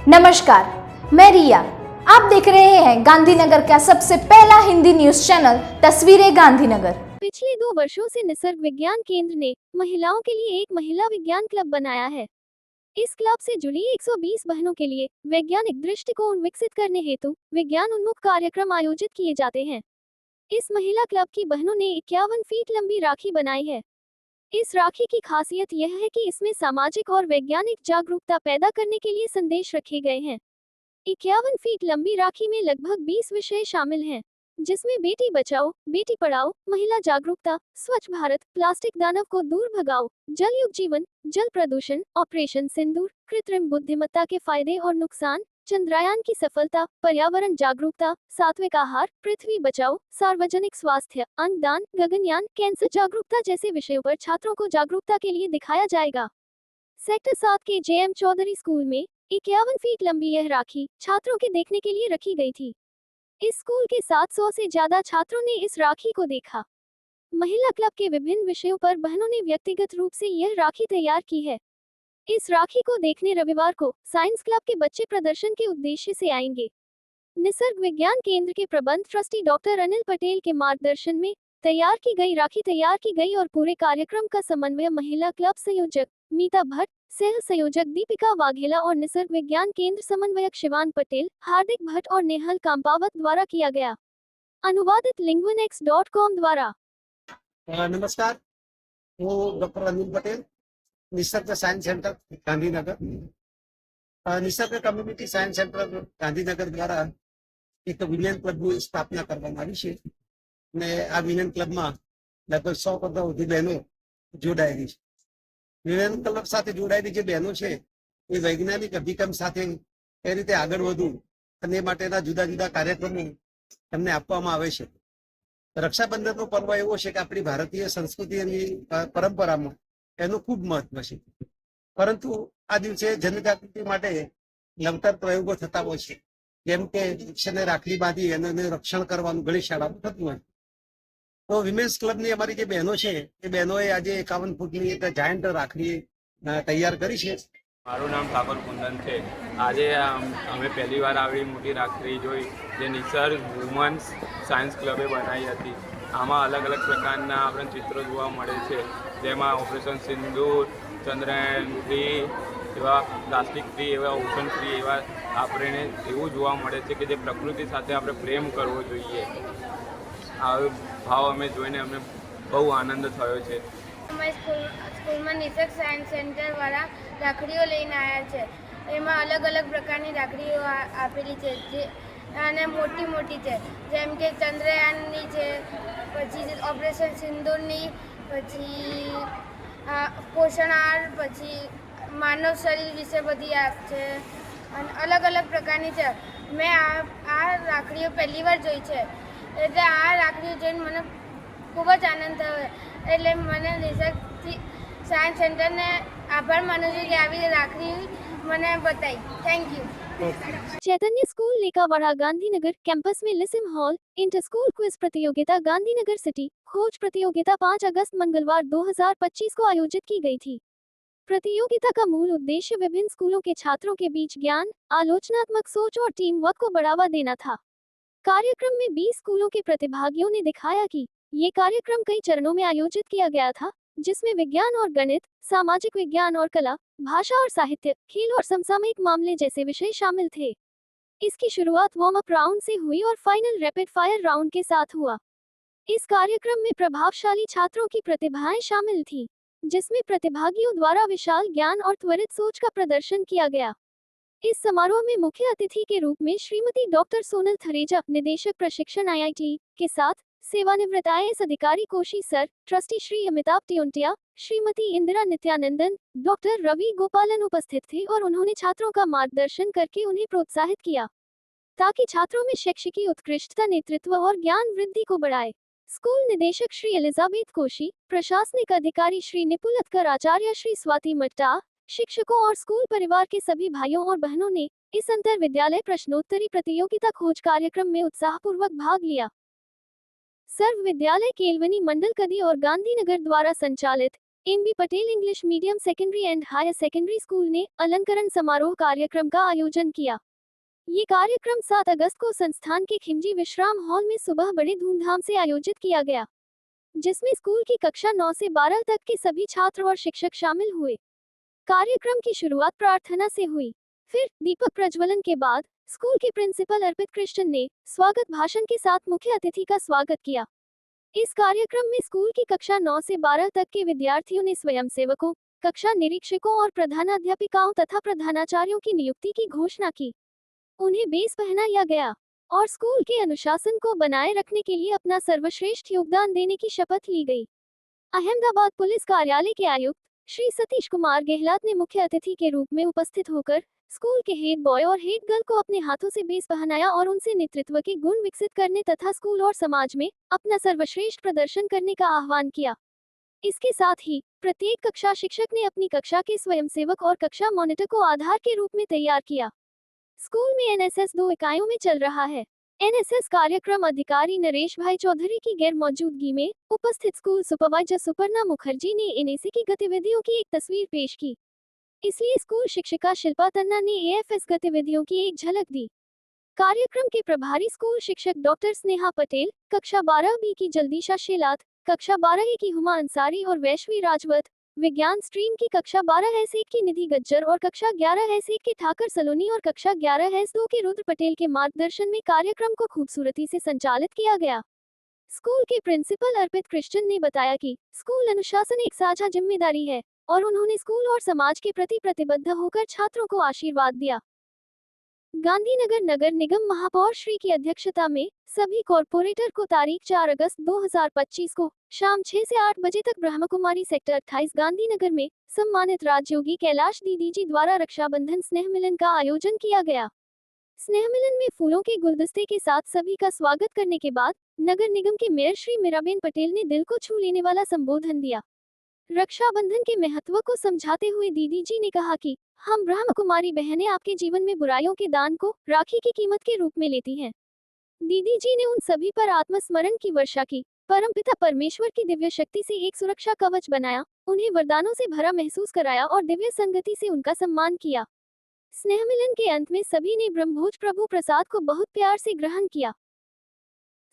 नमस्कार, मैं रिया। आप देख रहे हैं गांधीनगर का सबसे पहला हिंदी न्यूज चैनल तस्वीरें गांधीनगर। पिछले 2 वर्षों से निसर्ग विज्ञान केंद्र ने महिलाओं के लिए एक महिला विज्ञान क्लब बनाया है। इस क्लब से जुड़ी 120 बहनों के लिए वैज्ञानिक दृष्टिकोण विकसित करने हेतु विज्ञान उन्मुख कार्यक्रम आयोजित किए जाते हैं। इस महिला क्लब की बहनों ने 51 फीट लंबी राखी बनाई है। इस राखी की खासियत यह है कि इसमें सामाजिक और वैज्ञानिक जागरूकता पैदा करने के लिए संदेश रखे गए हैं। 51 फीट लंबी राखी में लगभग 20 विषय शामिल हैं, जिसमें बेटी बचाओ, बेटी पढ़ाओ, महिला जागरूकता, स्वच्छ भारत, प्लास्टिक दानव को दूर भगाओ, जल युग जीवन, जल प्रदूषण, ऑपरेशन सिंदूर, कृत्रिम बुद्धिमत्ता के फायदे और नुकसान, चंद्रयान की सफलता, पर्यावरण जागरूकता, सात्विक आहार, पृथ्वी बचाओ, सार्वजनिक स्वास्थ्य, अंगदान, गगनयान, कैंसर जागरूकता जैसे विषयों पर छात्रों को जागरूकता के लिए दिखाया जाएगा। सेक्टर 7 के JM चौधरी स्कूल में 51 फीट लंबी यह राखी छात्रों के देखने के लिए रखी गई थी। इस स्कूल के 700 से ज्यादा छात्रों ने इस राखी को देखा। महिला क्लब के विभिन्न विषयों पर बहनों ने व्यक्तिगत रूप से यह राखी तैयार की है। इस राखी को देखने रविवार को साइंस क्लब के बच्चे प्रदर्शन के उद्देश्य से आएंगे। निसर्ग विज्ञान केंद्र के प्रबंध ट्रस्टी डॉक्टर अनिल पटेल के मार्गदर्शन में तैयार की गई राखी तैयार की गई और पूरे कार्यक्रम का समन्वय महिला क्लब संयोजक मीता भट्ट, सह संयोजक दीपिका वाघेला और निसर्ग विज्ञान केंद्र समन्वयक शिवान पटेल, हार्दिक भट्ट और नेहल कांपावत द्वारा किया गया। अनुवादित linguinex.com द्वारा। नमस्कार, હું ડોક્ટર અનિલ પટેલ, નિસર્ગ સાયન્સ સેન્ટર ગાંધીનગર. નિસર્ગ કમ્યુનિટી સાયન્સ સેન્ટર ગાંધીનગર દ્વારા એક વિજ્ઞાન ક્લબની સ્થાપના કરવામાં આવી છે અને આ વિજ્ઞાન ક્લબમાં લગભગ 100 કરતા વધુ બહેનો જોડાયેલી છે. વિજ્ઞાન ક્લબ સાથે જોડાયેલી જે બહેનો છે એ વૈજ્ઞાનિક અભિગમ સાથે કઈ રીતે આગળ વધવું અને એ માટેના જુદા જુદા કાર્યક્રમો એમને આપવામાં આવે છે. રક્ષાબંધનનો પર્વ એવો છે કે આપણી ભારતીય સંસ્કૃતિ અને પરંપરામાં એનું ખૂબ મહત્વ છે, પરંતુ આ દિવસે જનજાગૃતિ માટે નવતર પ્રયોગો થતા હોય છે, જેમ કે વૃક્ષને રાખડી બાંધી એને રક્ષણ કરવાનું ઘણી શાળામાં થતું હોય. તો વિમેન્સ ક્લબની અમારી જે બહેનો છે એ બહેનોએ આજે 51 ફૂટની એક જાયન્ટ રાખડી તૈયાર કરી છે. મારું નામ ઠાકોર કુંદન છે. આજે અમે પહેલી વાર આવી મોટી રાખડી જોઈ જે નિસર્ગ વુમન્સ સાયન્સ ક્લબે બનાવી હતી. આમાં અલગ અલગ પ્રકારના આપણે ચિત્રો જોવા મળે છે, જેમાં ઓપરેશન સિંદૂર, ચંદ્રયાન 3 એવા પ્લાસ્ટિક ફ્રી, એવા ઓશન ફ્રી, એવા આપણે એવું જોવા મળે છે કે જે પ્રકૃતિ સાથે આપણે પ્રેમ કરવો જોઈએ. આ ભાવ અમે જોઈને અમને બહુ આનંદ થયો છે. સ્કૂલમાં નિસર્ગ સાયન્સ સેન્ટરવાળા રાખડીઓ લઈને આવ્યા છે. એમાં અલગ અલગ પ્રકારની રાખડીઓ આપેલી છે જે અને મોટી મોટી છે, જેમ કે ચંદ્રયાનની છે, પછી ઓપરેશન સિંદૂરની, પછી પોષણ આહાર, પછી માનવ શરીર વિશે બધી છે અને અલગ અલગ પ્રકારની છે. મેં આ રાખડીઓ પહેલી વાર જોઈ છે, એટલે આ રાખડીઓ જોઈને મને ખૂબ જ આનંદ થયો. એટલે મને નિસર્ગ સાયન્સ સેન્ટરને આભાર માનું છું કે આવી રાખડી મને બતાવી. Thank you. Chaitanya school Lekawada Gandhinagar campus में लिसिम हॉल इंटर स्कूल क्विज प्रतियोगिता गांधीनगर सिटी खोज प्रतियोगिता 5 अगस्त मंगलवार 2025 को आयोजित की गई थी। प्रतियोगिता का मूल उद्देश्य विभिन्न स्कूलों के छात्रों के बीच ज्ञान, आलोचनात्मक सोच और टीम वर्क को बढ़ावा देना था। कार्यक्रम में 20 स्कूलों के प्रतिभागियों ने दिखाया कि ये कार्यक्रम कई चरणों में आयोजित किया गया था, जिसमें विज्ञान और गणित, सामाजिक विज्ञान और कला, भाषा और साहित्य, खेल और समसामयिक मामले जैसे विषय शामिल थे। इसकी शुरुआत वार्म अप राउंड से हुई और फाइनल रैपिड फायर राउंड के साथ हुआ। इस कार्यक्रम में प्रभावशाली छात्रों की प्रतिभाएं शामिल थीं, जिसमें प्रतिभागियों द्वारा विशाल ज्ञान और त्वरित सोच का प्रदर्शन किया गया। इस समारोह में मुख्य अतिथि के रूप में श्रीमती डॉक्टर सोनल थरेजा, निदेशक प्रशिक्षण IIT के साथ सेवानिवृत्त IAS अधिकारी कोशी सर, ट्रस्टी श्री अमिताभ टियोंटिया, श्रीमती इंदिरा नित्यानंदन, डॉक्टर रवि गोपालन उपस्थित थे और उन्होंने छात्रों का मार्गदर्शन करके उन्हें प्रोत्साहित किया ताकि छात्रों में शैक्षिकी उत्कृष्टता, नेतृत्व और ज्ञान वृद्धि को बढ़ाए। स्कूल निदेशक श्री एलिजाबेथ कोशी, प्रशासनिक अधिकारी श्री निपुलतकर, आचार्य श्री स्वाति मट्टा, शिक्षकों और स्कूल परिवार के सभी भाइयों और बहनों ने इस अंतर विद्यालय प्रश्नोत्तरी प्रतियोगिता खोज कार्यक्रम में उत्साहपूर्वक भाग लिया। सर्व विद्यालय केलवनी मंडल कदी और गांधीनगर द्वारा संचालित MB. Patel English medium secondary and higher secondary school ने अलंकरण समारोह कार्यक्रम का आयोजन किया। ये कार्यक्रम 7 अगस्त को संस्थान के खिमजी विश्राम हॉल में सुबह बड़े धूमधाम से आयोजित किया गया, जिसमें स्कूल की कक्षा 9 से 12 तक के सभी छात्र और शिक्षक शामिल हुए। कार्यक्रम की शुरुआत प्रार्थना से हुई, फिर दीपक प्रज्वलन के बाद स्कूल के प्रिंसिपल अर्पित कृष्णन ने स्वागत भाषण के साथ मुख्य अतिथि का स्वागत किया। इस कार्यक्रम में स्कूल की कक्षा 9 से 12 तक के विद्यार्थियों ने स्वयंसेवकों, कक्षा निरीक्षकों और प्रधानाध्यापिकाओं तथा प्रधानाचार्यों की नियुक्ति की घोषणा की। उन्हें बेस पहनाया गया और स्कूल के अनुशासन को बनाए रखने के लिए अपना सर्वश्रेष्ठ योगदान देने की शपथ ली गई। अहमदाबाद पुलिस कार्यालय के आयुक्त श्री सतीश कुमार गहलात ने मुख्य अतिथि के रूप में उपस्थित होकर स्कूल के हेड बॉय और हेड गर्ल को अपने हाथों से बेस पहनाया और उनसे नेतृत्व के गुण विकसित करने तथा स्कूल और समाज में अपना सर्वश्रेष्ठ प्रदर्शन करने का आह्वान किया। इसके साथ ही प्रत्येक कक्षा शिक्षक ने अपनी कक्षा के स्वयंसेवक और कक्षा मॉनिटर को आधार के रूप में तैयार किया। स्कूल में एनएसएस 2 इकाइयों में चल रहा है। एनएसएस कार्यक्रम अधिकारी नरेश भाई चौधरी की गैर मौजूदगी में उपस्थित स्कूल सुपरवाइजर सुपर्णा मुखर्जी ने एनएसी की गतिविधियों की एक तस्वीर पेश की, इसलिए स्कूल शिक्षिका शिल्पा तन्ना ने एएफएस गतिविधियों की एक झलक दी। कार्यक्रम के प्रभारी स्कूल शिक्षक डॉक्टर स्नेहा पटेल, कक्षा 12 बी की जल्दीशा शेलात, कक्षा 12 ए की हुमा अंसारी और वैश्वी राजवत, विज्ञान स्ट्रीम की कक्षा 12S1 की निधि गज्जर और कक्षा 11S1 के ठाकर सलोनी और कक्षा 11S2 के रुद्र पटेल के मार्गदर्शन में कार्यक्रम को खूबसूरती से संचालित किया गया। स्कूल के प्रिंसिपल अर्पित कृष्णन ने बताया कि स्कूल अनुशासन एक साझा जिम्मेदारी है और उन्होंने स्कूल और समाज के प्रति प्रतिबद्ध होकर छात्रों को आशीर्वाद दिया। गांधीनगर नगर निगम महापौर श्री की अध्यक्षता में सभी कॉरपोरेटर को तारीख 4 अगस्त 2025 को शाम 6 से 8 बजे तक ब्रह्मकुमारी सेक्टर 28 गांधीनगर में सम्मानित राजयोगी कैलाश दीदी जी द्वारा रक्षाबंधन स्नेह मिलन का आयोजन किया गया। स्नेह मिलन में फूलों के गुलदस्ते के साथ सभी का स्वागत करने के बाद नगर निगम के मेयर श्री मीराबेन पटेल ने दिल को छू लेने वाला संबोधन दिया। रक्षाबंधन के महत्व को समझाते हुए दीदी जी ने कहा कि हम ब्रह्म कुमारी बहनें आपके जीवन में बुराइयों के दान को राखी की कीमत के रूप में लेती हैं। दीदी जी ने उन सभी पर आत्मस्मरण की वर्षा की, परमपिता परमेश्वर की दिव्य शक्ति से एक सुरक्षा कवच बनाया, उन्हें वरदानों से भरा महसूस कराया और दिव्य संगति से उनका सम्मान किया। स्नेह मिलन के अंत में सभी ने ब्रह्मभोज प्रभु प्रसाद को बहुत प्यार से ग्रहण किया।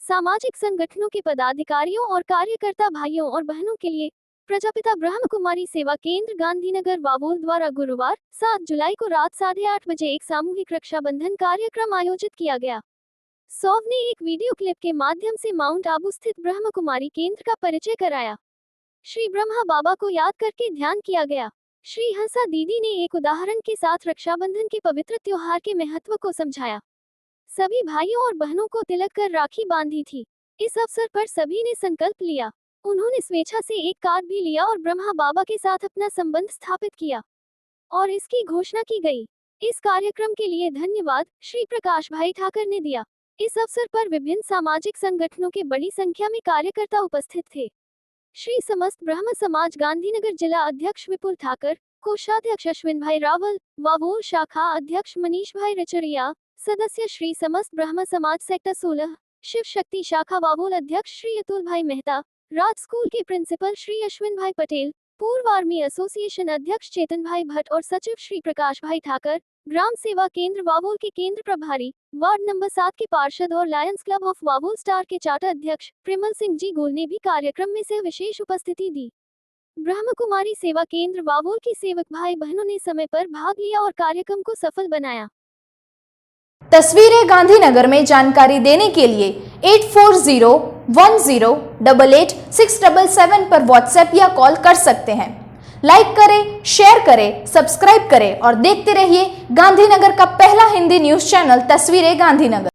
सामाजिक संगठनों के पदाधिकारियों और कार्यकर्ता भाइयों और बहनों के लिए प्रजापिता ब्रह्म कुमारी सेवा केंद्र गांधीनगर वावोल द्वारा गुरुवार 7 जुलाई को रात 8:30 बजे एक सामूहिक रक्षाबंधन कार्यक्रम आयोजित किया गया। सौव ने एक वीडियो क्लिप के माध्यम से माउंट आबू स्थित ब्रह्म कुमारी केंद्र का परिचय कराया। श्री ब्रह्मा बाबा को याद करके ध्यान किया गया। श्री हंसा दीदी ने एक उदाहरण के साथ रक्षाबंधन के पवित्र त्योहार के महत्व को समझाया। सभी भाइयों और बहनों को तिलक कर राखी बांधी थी। इस अवसर पर सभी ने संकल्प लिया। उन्होंने स्वेच्छा से एक कार्ड भी लिया और ब्रह्मा बाबा के साथ अपना संबंध स्थापित किया और इसकी घोषणा की गई। इस कार्यक्रम के लिए धन्यवाद श्री प्रकाश भाई ठाकर ने दिया। इस अवसर पर विभिन्न सामाजिक संगठनों के बड़ी संख्या में कार्यकर्ता उपस्थित थे। श्री समस्त ब्रह्म समाज गांधीनगर जिला अध्यक्ष विपुल ठाकर, कोषाध्यक्ष अश्विन भाई रावल, वावोल शाखा अध्यक्ष मनीष भाई रचरिया, सदस्य श्री समस्त ब्रह्म समाज सेक्टर 16, शिव शक्ति शाखा वावोल अध्यक्ष श्री अतुल भाई मेहता, राज स्कूल के प्रिंसिपल श्री अश्विन भाई पटेल, पूर्व आर्मी एसोसिएशन अध्यक्ष चेतन भाई भट्ट और सचिव श्री प्रकाश भाई ठाकर, ग्राम सेवा केंद्र वावोल के केंद्र प्रभारी, वार्ड नंबर 7 के पार्षद और लायंस क्लब ऑफ वावोल स्टार के चार्टर अध्यक्ष प्रेमल सिंह जी गोल ने भी कार्यक्रम में से विशेष उपस्थिति दी। ब्रह्म कुमारी सेवा केंद्र वावोल की सेवक भाई बहनों ने समय पर भाग लिया और कार्यक्रम को सफल बनाया। तस्वीरें गांधीनगर में जानकारी देने के लिए 8401088677 पर व्हाट्सएप या कॉल कर सकते हैं। लाइक करें, शेयर करें, सब्सक्राइब करें और देखते रहिए गांधीनगर का पहला हिंदी न्यूज चैनल तस्वीरें गांधीनगर।